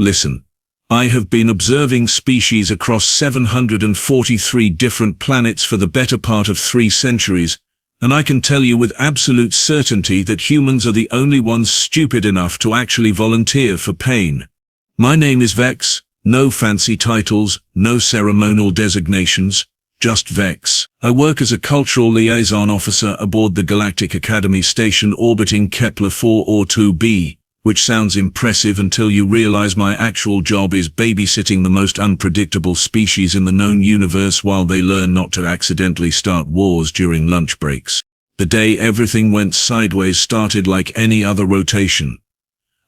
Listen. I have been observing species across 743 different planets for the better part of 3 centuries, and I can tell you with absolute certainty that humans are the only ones stupid enough to actually volunteer for pain. My name is Vex, no fancy titles, no ceremonial designations, just Vex. I work as a cultural liaison officer aboard the Galactic Academy station orbiting Kepler 4-2b. Which sounds impressive until you realize my actual job is babysitting the most unpredictable species in the known universe while they learn not to accidentally start wars during lunch breaks. The day everything went sideways started like any other rotation.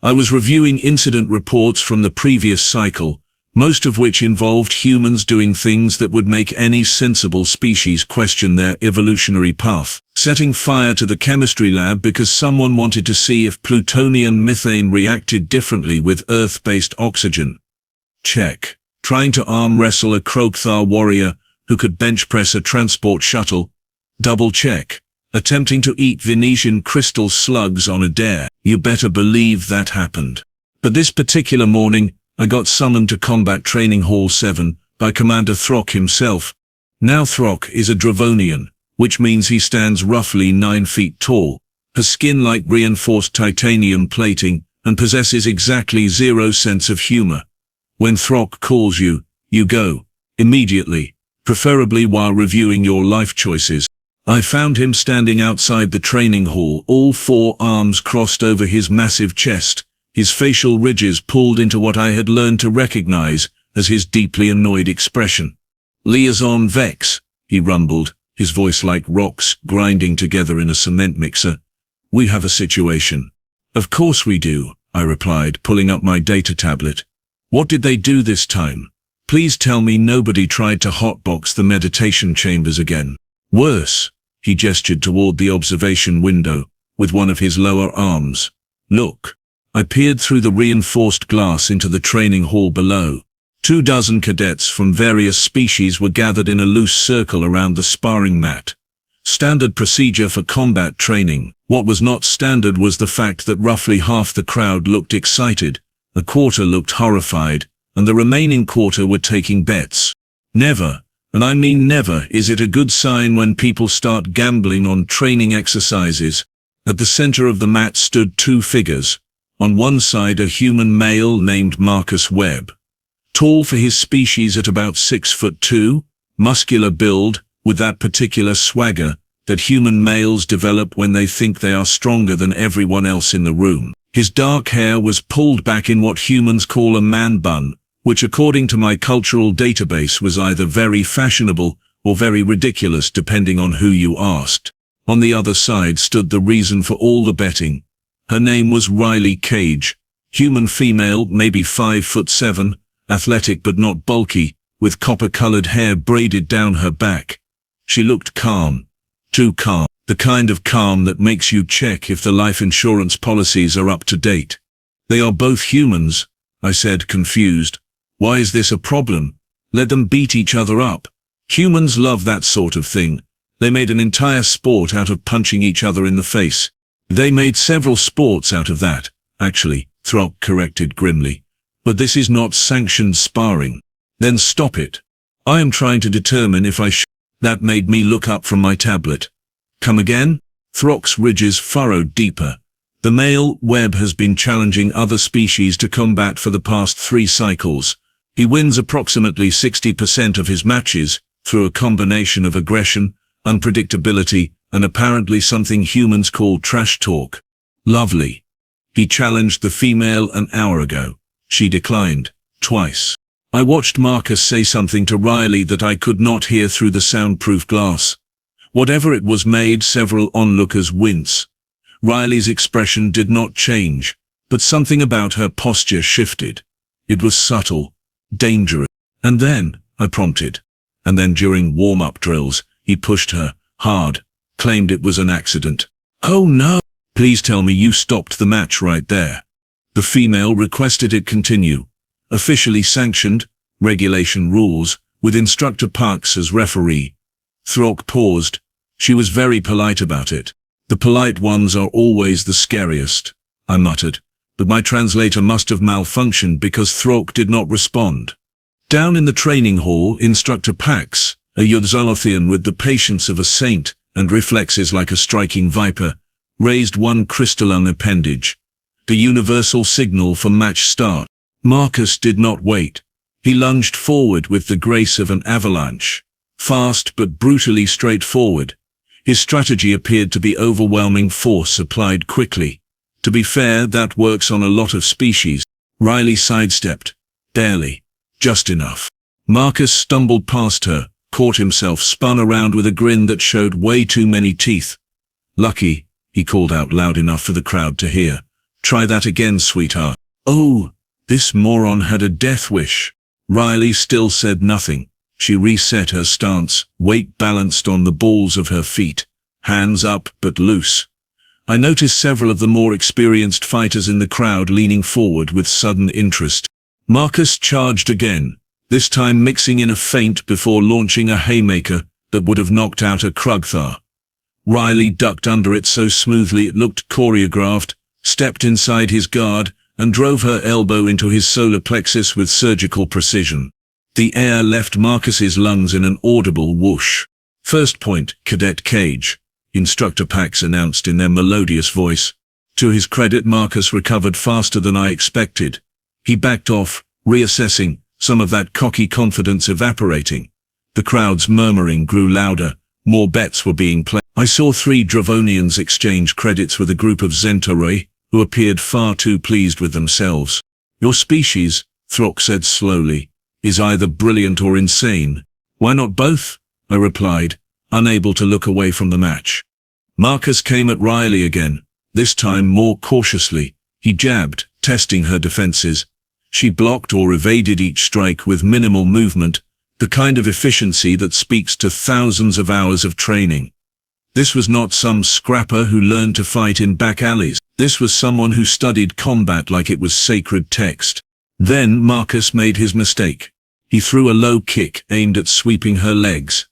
I was reviewing incident reports from the previous cycle, most of which involved humans doing things that would make any sensible species question their evolutionary path. Setting fire to the chemistry lab because someone wanted to see if plutonium methane reacted differently with Earth-based oxygen. Check. Trying to arm wrestle a Krogthar warrior who could bench press a transport shuttle. Double check. Attempting to eat Venetian crystal slugs on a dare. You better believe that happened. But this particular morning, I got summoned to Combat Training Hall 7 by Commander Throk himself. Now Throk is a Dravonian, which means he stands roughly 9 feet tall, has skin like reinforced titanium plating, and possesses exactly 0 sense of humor. When Throk calls you, you go, immediately, preferably while reviewing your life choices. I found him standing outside the training hall, all 4 arms crossed over his massive chest, his facial ridges pulled into what I had learned to recognize as his deeply annoyed expression. "Liaison Vex," he rumbled, his voice like rocks grinding together in a cement mixer. "We have a situation." "Of course we do," I replied, pulling up my data tablet. "What did they do this time? Please tell me nobody tried to hotbox the meditation chambers again." "Worse," he gestured toward the observation window with one of his lower arms. "Look." I peered through the reinforced glass into the training hall below. 24 cadets from various species were gathered in a loose circle around the sparring mat. Standard procedure for combat training. What was not standard was the fact that roughly half the crowd looked excited, a quarter looked horrified, and the remaining quarter were taking bets. Never, and I mean never, is it a good sign when people start gambling on training exercises. At the center of the mat stood 2 figures. On one side a human male named Marcus Webb. Tall for his species at about 6'2", muscular build, with that particular swagger that human males develop when they think they are stronger than everyone else in the room. His dark hair was pulled back in what humans call a man bun, which according to my cultural database was either very fashionable or very ridiculous depending on who you asked. On the other side stood the reason for all the betting. Her name was Riley Cage, human female, maybe 5'7", athletic but not bulky, with copper-colored hair braided down her back. She looked calm. Too calm. The kind of calm that makes you check if the life insurance policies are up to date. "They are both humans," I said, confused. "Why is this a problem? Let them beat each other up. Humans love that sort of thing. They made an entire sport out of punching each other in the face." "They made several sports out of that, actually," Throk corrected grimly. "But this is not sanctioned sparring." "Then stop it. I am trying to determine if I should." That made me look up from my tablet. "Come again?" Throk's ridges furrowed deeper. "The male, Webb, has been challenging other species to combat for the past 3 cycles. He wins approximately 60% of his matches through a combination of aggression, unpredictability, and apparently something humans call trash talk. Lovely. He challenged the female an hour ago. She declined, twice. I watched Marcus say something to Riley that I could not hear through the soundproof glass. Whatever it was made several onlookers wince. Riley's expression did not change, but something about her posture shifted. It was subtle, dangerous. "And then," I prompted. "And then during warm-up drills, he pushed her, hard, claimed it was an accident." "Oh no! Please tell me you stopped the match right there." The female requested it continue. Officially sanctioned, regulation rules, with Instructor Parks as referee. Throk paused. She was very polite about it. "The polite ones are always the scariest," I muttered. but my translator must have malfunctioned because Throk did not respond. Down in the training hall, Instructor Pax, a Yudzolothian with the patience of a saint and reflexes like a striking viper, raised one crystalline appendage, the universal signal for match start. Marcus did not wait. He lunged forward with the grace of an avalanche. Fast but brutally straightforward. His strategy appeared to be overwhelming force applied quickly. To be fair, that works on a lot of species. Riley sidestepped. Barely. Just enough. Marcus stumbled past her, caught himself spun around with a grin that showed way too many teeth. Lucky, he called out loud enough for the crowd to hear. Try that again, sweetheart. Oh, this moron had a death wish. Riley still said nothing. She reset her stance, weight balanced on the balls of her feet, hands up but loose. I noticed several of the more experienced fighters in the crowd leaning forward with sudden interest. Marcus charged again, this time mixing in a feint before launching a haymaker that would have knocked out a Krugthar. Riley ducked under it so smoothly it looked choreographed, stepped inside his guard, and drove her elbow into his solar plexus with surgical precision. The air left Marcus's lungs in an audible whoosh. First point, Cadet Cage, Instructor Pax announced in their melodious voice. To his credit, Marcus recovered faster than I expected. He backed off, reassessing, some of that cocky confidence evaporating. The crowd's murmuring grew louder, more bets were being played. I saw 3 Dravonians exchange credits with a group of Zentauri, who appeared far too pleased with themselves. Your species, Throk said slowly, is either brilliant or insane. Why not both? I replied, unable to look away from the match. Marcus came at Riley again, this time more cautiously. He jabbed, testing her defenses. She blocked or evaded each strike with minimal movement, the kind of efficiency that speaks to thousands of hours of training. This was not some scrapper who learned to fight in back alleys. This was someone who studied combat like it was sacred text. Then Marcus made his mistake. He threw a low kick aimed at sweeping her legs.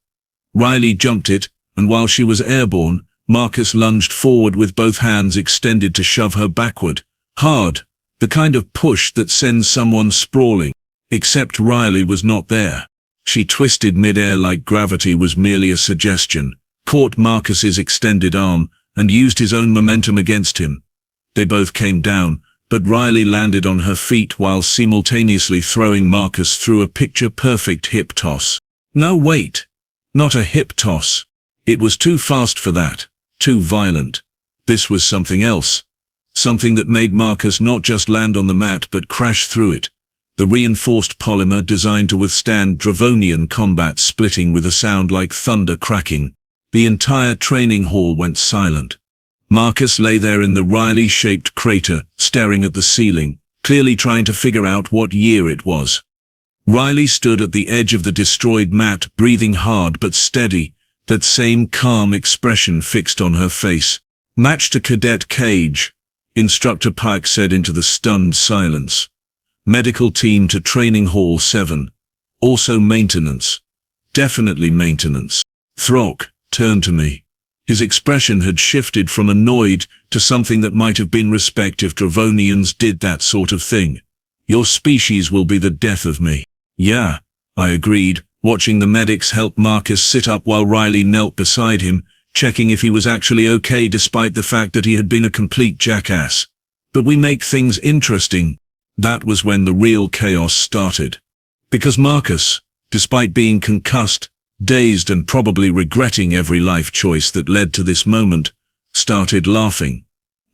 Riley jumped it, and while she was airborne, Marcus lunged forward with both hands extended to shove her backward. Hard. The kind of push that sends someone sprawling. Except Riley was not there. She twisted mid-air like gravity was merely a suggestion, caught Marcus's extended arm, and used his own momentum against him. They both came down, but Riley landed on her feet while simultaneously throwing Marcus through a picture-perfect hip toss. No, wait. Not a hip toss. It was too fast for that. Too violent. This was something else. Something that made Marcus not just land on the mat but crash through it. The reinforced polymer designed to withstand Dravonian combat splitting with a sound like thunder cracking. The entire training hall went silent. Marcus lay there in the Riley-shaped crater, staring at the ceiling, clearly trying to figure out what year it was. Riley stood at the edge of the destroyed mat, breathing hard but steady, that same calm expression fixed on her face. Match to Cadet Cage, Instructor Pike said into the stunned silence. Medical team to Training Hall 7. Also maintenance. Definitely maintenance. Throk turned to me. His expression had shifted from annoyed to something that might have been respect if Dravonians did that sort of thing. Your species will be the death of me. Yeah, I agreed, watching the medics help Marcus sit up while Riley knelt beside him, checking if he was actually okay despite the fact that he had been a complete jackass. But we make things interesting. That was when the real chaos started. Because Marcus, despite being concussed, dazed and probably regretting every life choice that led to this moment, started laughing.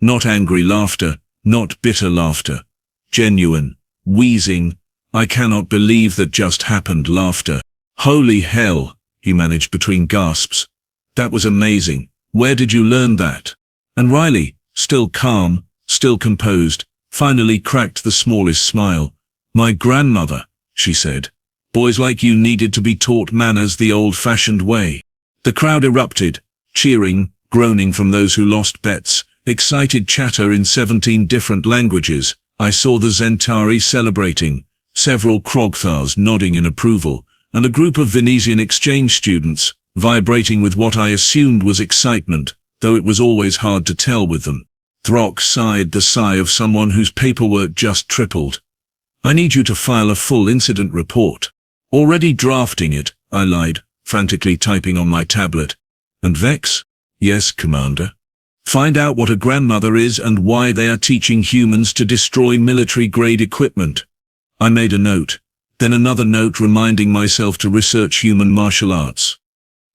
Not angry laughter, not bitter laughter. Genuine, wheezing, I cannot believe that just happened laughter. Holy hell, he managed between gasps. That was amazing. Where did you learn that? And Riley, still calm, still composed, finally cracked the smallest smile. My grandmother, she said. Boys like you needed to be taught manners the old-fashioned way. The crowd erupted, cheering, groaning from those who lost bets, excited chatter in 17 different languages. I saw the Zentauri celebrating, several Krogthars nodding in approval, and a group of Venetian exchange students, vibrating with what I assumed was excitement, though it was always hard to tell with them. Throk sighed the sigh of someone whose paperwork just tripled. I need you to file a full incident report. Already drafting it, I lied, frantically typing on my tablet. And Vex? Yes, Commander. Find out what a grandmother is and why they are teaching humans to destroy military-grade equipment. I made a note, then another note reminding myself to research human martial arts.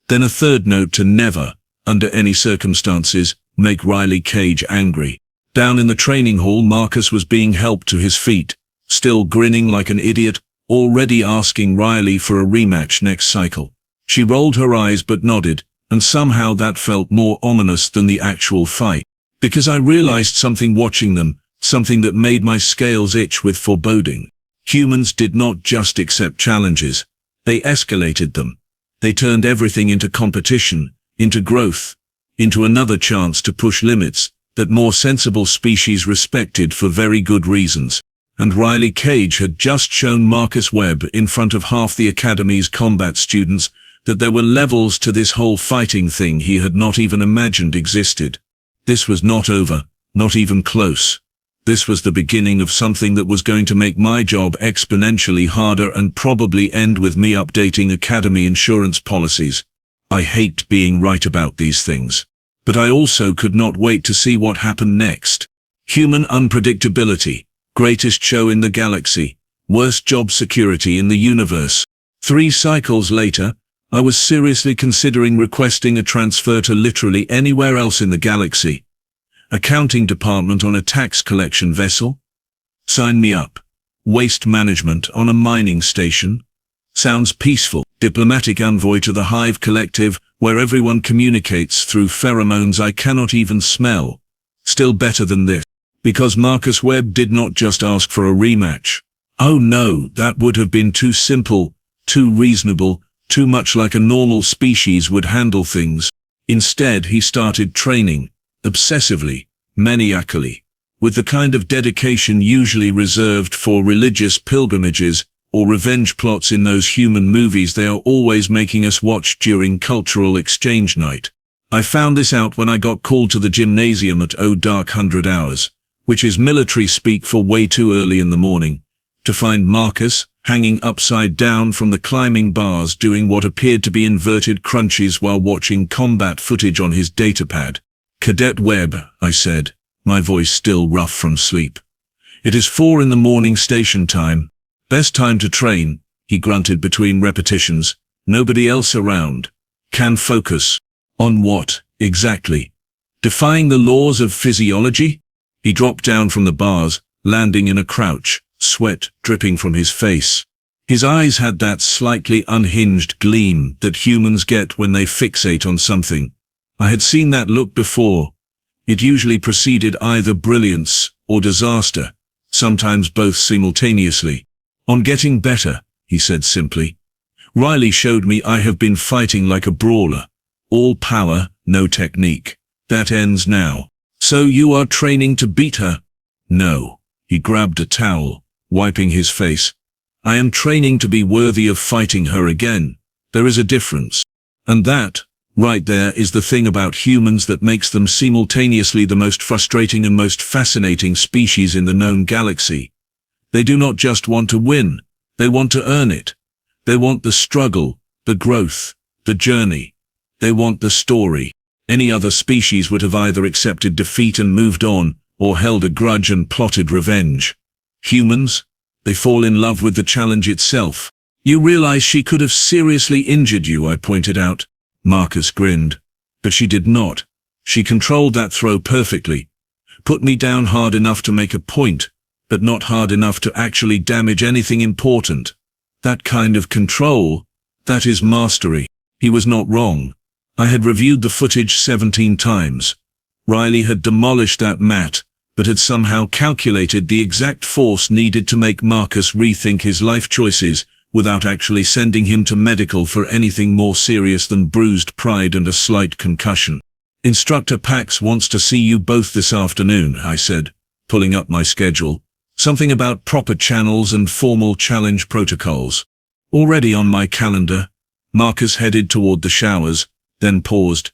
Then a third note to never, under any circumstances, make Riley Cage angry. Down in the training hall, Marcus was being helped to his feet, still grinning like an idiot, already asking Riley for a rematch next cycle. She rolled her eyes but nodded, and somehow that felt more ominous than the actual fight, because I realized something watching them, something that made my scales itch with foreboding. Humans did not just accept challenges, they escalated them. They turned everything into competition, into growth, into another chance to push limits that more sensible species respected for very good reasons. And Riley Cage had just shown Marcus Webb in front of half the Academy's combat students that there were levels to this whole fighting thing he had not even imagined existed. This was not over, not even close. This was the beginning of something that was going to make my job exponentially harder and probably end with me updating Academy insurance policies. I hate being right about these things. But I also could not wait to see what happened next. Human unpredictability, greatest show in the galaxy, worst job security in the universe. 3 cycles later, I was seriously considering requesting a transfer to literally anywhere else in the galaxy. Accounting department on a tax collection vessel? Sign me up. Waste management on a mining station? Sounds peaceful. Diplomatic envoy to the Hive Collective, where everyone communicates through pheromones I cannot even smell. Still better than this. Because Marcus Webb did not just ask for a rematch. Oh no, that would have been too simple, too reasonable, too much like a normal species would handle things. Instead, he started training, obsessively, maniacally, with the kind of dedication usually reserved for religious pilgrimages or revenge plots in those human movies they are always making us watch during cultural exchange night. I found this out when I got called to the gymnasium at dark 100 hours, which is military speak for way too early in the morning, to find Marcus hanging upside down from the climbing bars doing what appeared to be inverted crunches while watching combat footage on his datapad. Cadet Webb, I said, my voice still rough from sleep. It is 4 in the morning station time. Best time to train, he grunted between repetitions. Nobody else around. Can focus. On what, exactly? Defying the laws of physiology? He dropped down from the bars, landing in a crouch, sweat dripping from his face. His eyes had that slightly unhinged gleam that humans get when they fixate on something. I had seen that look before. It usually preceded either brilliance or disaster, sometimes both simultaneously. On getting better, he said simply. Riley showed me I have been fighting like a brawler. All power, no technique. That ends now. So you are training to beat her? No. He grabbed a towel, wiping his face. I am training to be worthy of fighting her again. There is a difference. And that, right there, is the thing about humans that makes them simultaneously the most frustrating and most fascinating species in the known galaxy. They do not just want to win, they want to earn it. They want the struggle, the growth, the journey. They want the story. Any other species would have either accepted defeat and moved on, or held a grudge and plotted revenge. Humans? They fall in love with the challenge itself. You realize she could have seriously injured you, I pointed out. Marcus grinned. But she did not. She controlled that throw perfectly. Put me down hard enough to make a point, but not hard enough to actually damage anything important. That kind of control, that is mastery. He was not wrong. I had reviewed the footage 17 times. Riley had demolished that mat, but had somehow calculated the exact force needed to make Marcus rethink his life choices without actually sending him to medical for anything more serious than bruised pride and a slight concussion. Instructor Pax wants to see you both this afternoon, I said, pulling up my schedule. Something about proper channels and formal challenge protocols. Already on my calendar. Marcus headed toward the showers, then paused.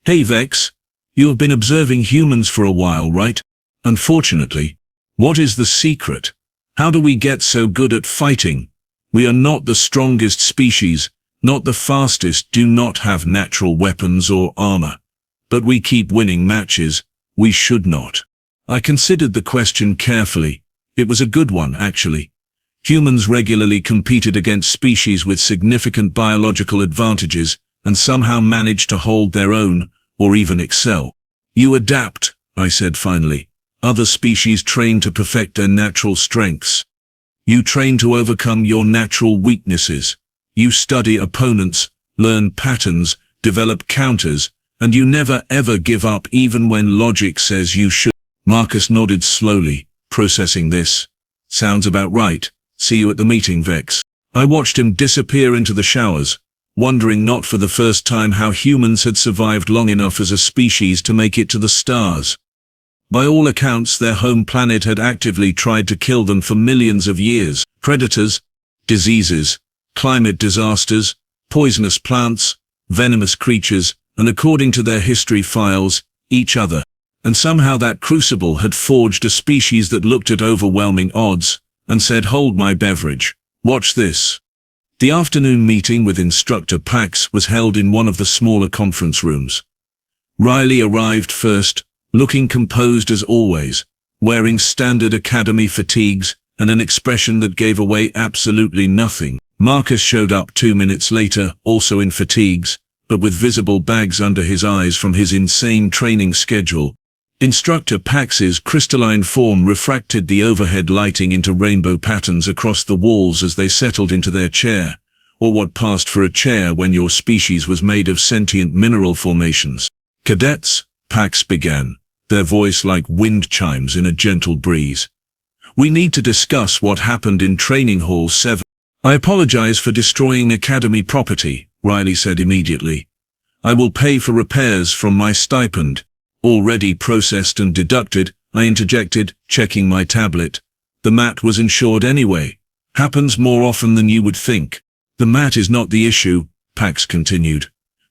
Hey Vex, You have been observing humans for a while, right? Unfortunately. What is the secret? How do we get so good at fighting? We are not the strongest species, not the fastest, do not have natural weapons or armor. But we keep winning matches. We should not. I considered the question carefully. It was a good one, actually. Humans regularly competed against species with significant biological advantages and somehow managed to hold their own, or even excel. You adapt, I said finally. Other species train to perfect their natural strengths. You train to overcome your natural weaknesses. You study opponents, learn patterns, develop counters, and you never ever give up even when logic says you should. Marcus nodded slowly, processing this. Sounds about right. See you at the meeting, Vex. I watched him disappear into the showers, wondering not for the first time how humans had survived long enough as a species to make it to the stars. By all accounts, their home planet had actively tried to kill them for millions of years. Predators, diseases, climate disasters, poisonous plants, venomous creatures, and according to their history files, each other. And somehow that crucible had forged a species that looked at overwhelming odds and said, "Hold my beverage. Watch this." The afternoon meeting with Instructor Pax was held in one of the smaller conference rooms. Riley arrived first, looking composed as always, wearing standard academy fatigues and an expression that gave away absolutely nothing. Marcus showed up 2 minutes later, also in fatigues, but with visible bags under his eyes from his insane training schedule. Instructor Pax's crystalline form refracted the overhead lighting into rainbow patterns across the walls as they settled into their chair, or what passed for a chair when your species was made of sentient mineral formations. Cadets, Pax began, their voice like wind chimes in a gentle breeze. We need to discuss what happened in Training Hall 7. I apologize for destroying Academy property, Riley said immediately. I will pay for repairs from my stipend. Already processed and deducted, I interjected, checking my tablet. The mat was insured anyway. Happens more often than you would think. The mat is not the issue, Pax continued.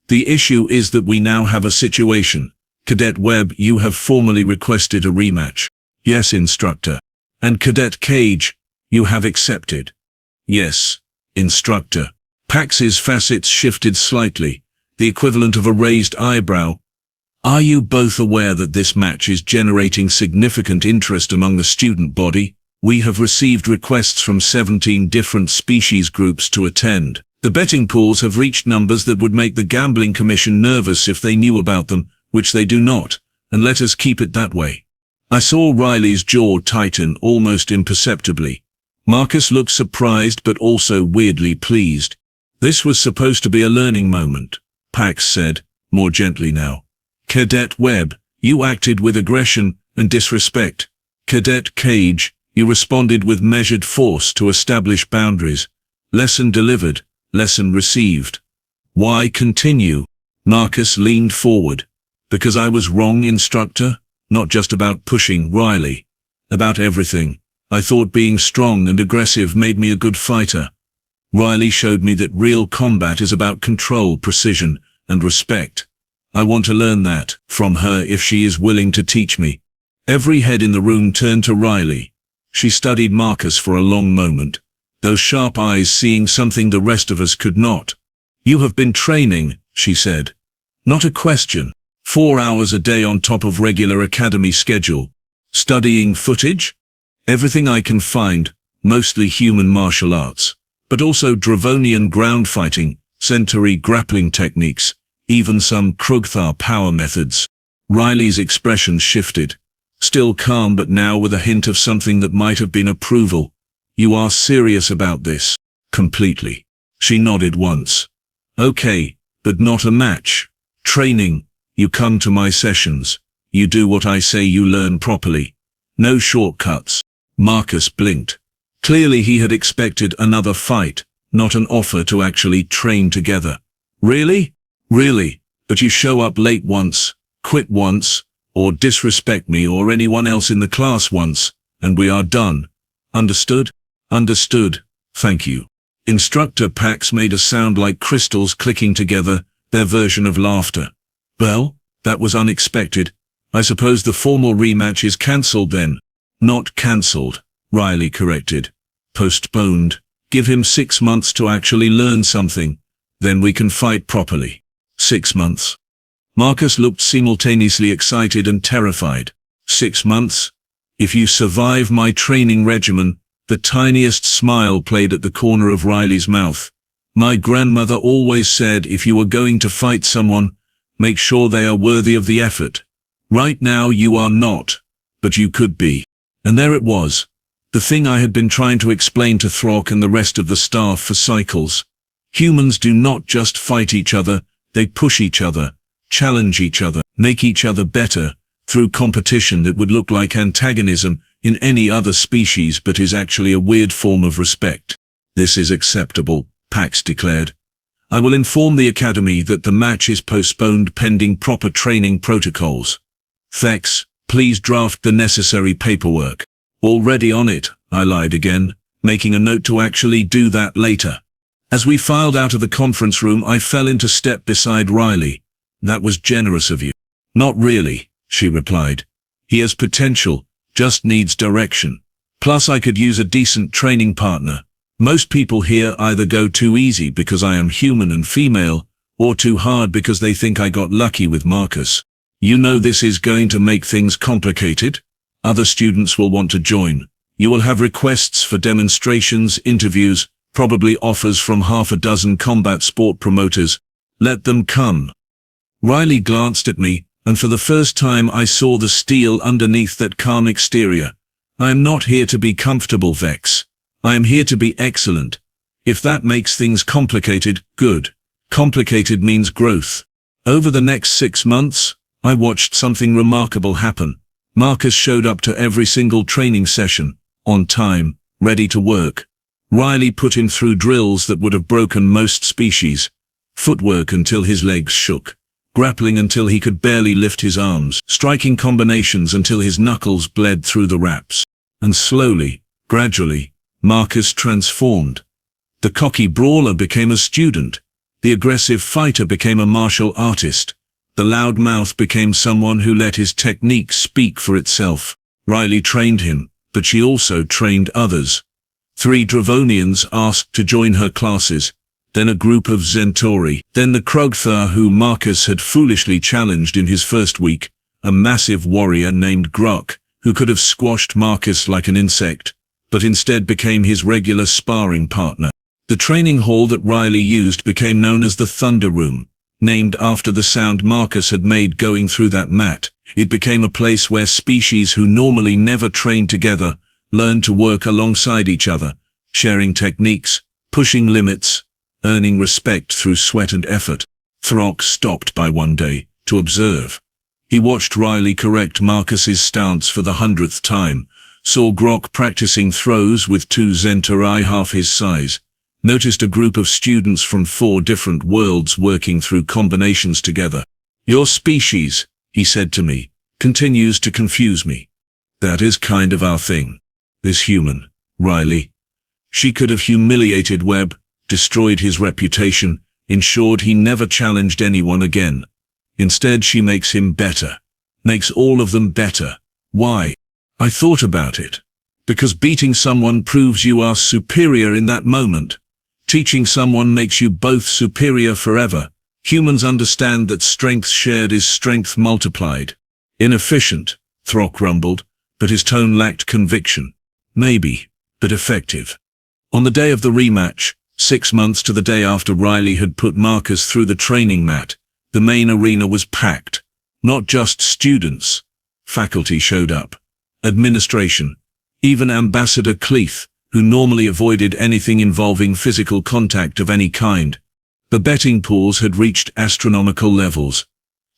The issue is that we now have a situation. Cadet Webb, you have formally requested a rematch. Yes, Instructor. And Cadet Cage, you have accepted. Yes, Instructor. Pax's facets shifted slightly, the equivalent of a raised eyebrow. Are you both aware that this match is generating significant interest among the student body? We have received requests from 17 different species groups to attend. The betting pools have reached numbers that would make the Gambling Commission nervous if they knew about them, which they do not, and let us keep it that way. I saw Riley's jaw tighten almost imperceptibly. Marcus looked surprised but also weirdly pleased. This was supposed to be a learning moment, Pax said, more gently now. Cadet Webb, you acted with aggression and disrespect. Cadet Cage, you responded with measured force to establish boundaries. Lesson delivered, lesson received. Why continue? Marcus leaned forward. Because I was wrong, Instructor? Not just about pushing Riley. About everything. I thought being strong and aggressive made me a good fighter. Riley showed me that real combat is about control, precision, and respect. I want to learn that from her if she is willing to teach me. Every head in the room turned to Riley. She studied Marcus for a long moment, those sharp eyes seeing something the rest of us could not. You have been training, she said. Not a question. 4 hours a day on top of regular academy schedule. Studying footage? Everything I can find, mostly human martial arts, but also Dravonian ground fighting, Centauri grappling techniques, even some Krugthar power methods. Riley's expression shifted, still calm but now with a hint of something that might have been approval. You are serious about this? Completely. She nodded once. Okay, but not a match. Training. You come to my sessions. You do what I say, you learn properly. No shortcuts. Marcus blinked. Clearly he had expected another fight, not an offer to actually train together. Really? Really? But you show up late once, quit once, or disrespect me or anyone else in the class once, and we are done. Understood? Understood. Thank you. Instructor Pax made a sound like crystals clicking together, their version of laughter. Well, That was unexpected. I suppose the formal rematch is cancelled then. Not cancelled, Riley corrected. Postponed. Give him 6 months to actually learn something. Then we can fight properly. 6 months. Marcus looked simultaneously excited and terrified. 6 months? If you survive my training regimen, the tiniest smile played at the corner of Riley's mouth. My grandmother always said if you were going to fight someone, make sure they are worthy of the effort. Right now you are not, but you could be. And there it was. The thing I had been trying to explain to Throk and the rest of the staff for cycles. Humans do not just fight each other, they push each other, challenge each other, make each other better, through competition that would look like antagonism in any other species but is actually a weird form of respect. This is acceptable, Pax declared. I will inform the Academy that the match is postponed pending proper training protocols. Thex, please draft the necessary paperwork. Already on it, I lied again, making a note to actually do that later. As we filed out of the conference room, I fell into step beside Riley. That was generous of you. Not really, she replied. He has potential, just needs direction. Plus I could use a decent training partner. Most people here either go too easy because I am human and female, or too hard because they think I got lucky with Marcus. You know this is going to make things complicated. Other students will want to join. You will have requests for demonstrations, interviews, probably offers from 6 combat sport promoters. Let them come. Riley glanced at me, and for the first time I saw the steel underneath that calm exterior. I am not here to be comfortable, Vex. I am here to be excellent. If that makes things complicated, good. Complicated means growth. Over the next 6 months, I watched something remarkable happen. Marcus showed up to every single training session, on time, ready to work. Riley put him through drills that would have broken most species. Footwork until his legs shook. Grappling until he could barely lift his arms. Striking combinations until his knuckles bled through the wraps. And slowly, gradually, Marcus transformed. The cocky brawler became a student. The aggressive fighter became a martial artist. The loud mouth became someone who let his technique speak for itself. Riley trained him, but she also trained others. 3 Dravonians asked to join her classes, then a group of Centauri, then the Krogthar who Marcus had foolishly challenged in his first week, a massive warrior named Grok, who could have squashed Marcus like an insect, but instead became his regular sparring partner. The training hall that Riley used became known as the Thunder Room. Named after the sound Marcus had made going through that mat, it became a place where species who normally never trained together learned to work alongside each other, sharing techniques, pushing limits, earning respect through sweat and effort. Throk stopped by one day to observe. He watched Riley correct Marcus's stance for the 100th time, saw Grok practicing throws with 2 Centauri half his size, noticed a group of students from 4 different worlds working through combinations together. Your species, he said to me, continues to confuse me. That is kind of our thing. This human, Riley. She could have humiliated Webb, destroyed his reputation, ensured he never challenged anyone again. Instead she makes him better. Makes all of them better. Why? I thought about it. Because beating someone proves you are superior in that moment. Teaching someone makes you both superior forever. Humans understand that strength shared is strength multiplied. Inefficient, Throk rumbled, but his tone lacked conviction. Maybe, but effective. On the day of the rematch, 6 months to the day after Riley had put Marcus through the training mat, the main arena was packed. Not just students. Faculty showed up. Administration. Even Ambassador Cleef, who normally avoided anything involving physical contact of any kind. The betting pools had reached astronomical levels.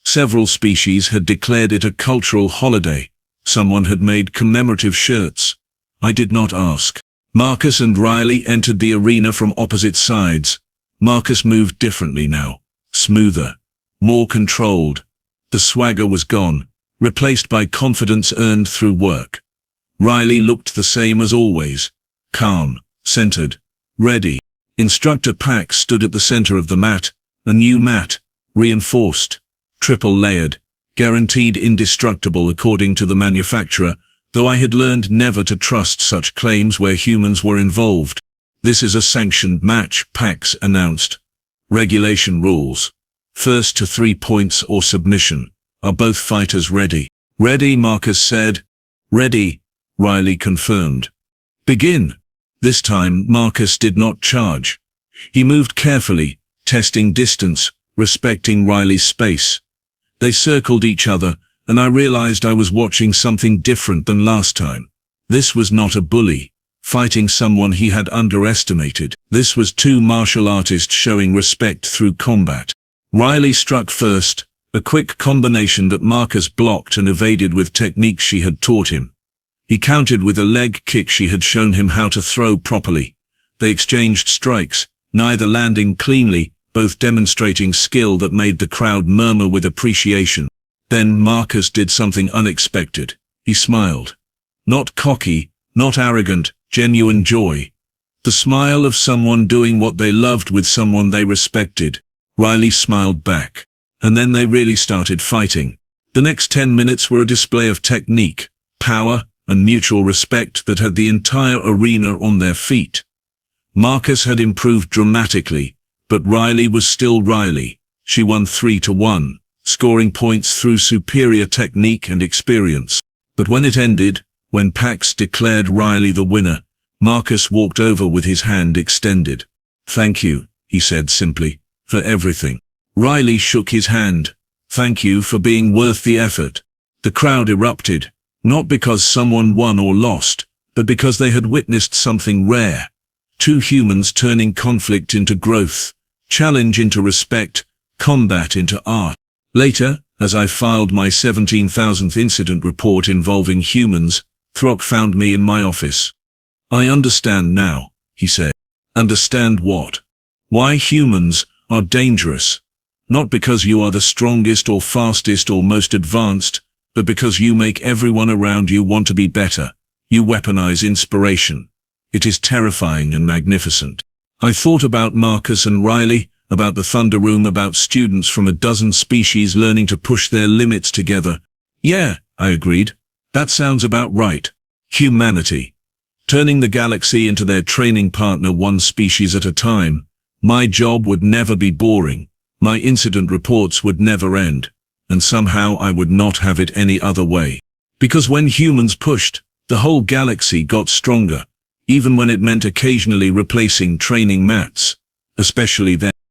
Several species had declared it a cultural holiday. Someone had made commemorative shirts. I did not ask. Marcus and Riley entered the arena from opposite sides. Marcus moved differently now. Smoother. More controlled. The swagger was gone, replaced by confidence earned through work. Riley looked the same as always. Calm, centered, ready. Instructor Pax stood at the center of the mat, a new mat, reinforced, triple layered, guaranteed indestructible according to the manufacturer, though I had learned never to trust such claims where humans were involved. This is a sanctioned match, Pax announced. Regulation rules. First to 3 points or submission. Are both fighters ready? Ready, Marcus said. Ready, Riley confirmed. Begin. This time, Marcus did not charge. He moved carefully, testing distance, respecting Riley's space. They circled each other, and I realized I was watching something different than last time. This was not a bully, fighting someone he had underestimated. This was two martial artists showing respect through combat. Riley struck first, a quick combination that Marcus blocked and evaded with techniques she had taught him. He countered with a leg kick she had shown him how to throw properly. They exchanged strikes, neither landing cleanly, both demonstrating skill that made the crowd murmur with appreciation. Then Marcus did something unexpected. He smiled. Not cocky, not arrogant, genuine joy. The smile of someone doing what they loved with someone they respected. Riley smiled back. And then they really started fighting. The next 10 minutes were a display of technique, power, and mutual respect that had the entire arena on their feet. Marcus had improved dramatically, but Riley was still Riley. She won 3-1, scoring points through superior technique and experience. But when it ended, when Pax declared Riley the winner, Marcus walked over with his hand extended. "Thank you," he said simply, "for everything." Riley shook his hand. "Thank you for being worth the effort." The crowd erupted, not because someone won or lost, but because they had witnessed something rare. Two humans turning conflict into growth, challenge into respect, combat into art. Later, as I filed my 17,000th incident report involving humans, Throk found me in my office. "I understand now," he said. "Understand what?" "Why humans are dangerous. Not because you are the strongest or fastest or most advanced, but because you make everyone around you want to be better. You weaponize inspiration. It is terrifying and magnificent." I thought about Marcus and Riley, about the Thunder Room, about students from a dozen species learning to push their limits together. "Yeah," I agreed. "That sounds about right. Humanity. Turning the galaxy into their training partner, one species at a time. My job would never be boring. My incident reports would never end. And somehow I would not have it any other way. Because when humans pushed, the whole galaxy got stronger, even when it meant occasionally replacing training mats. Especially then.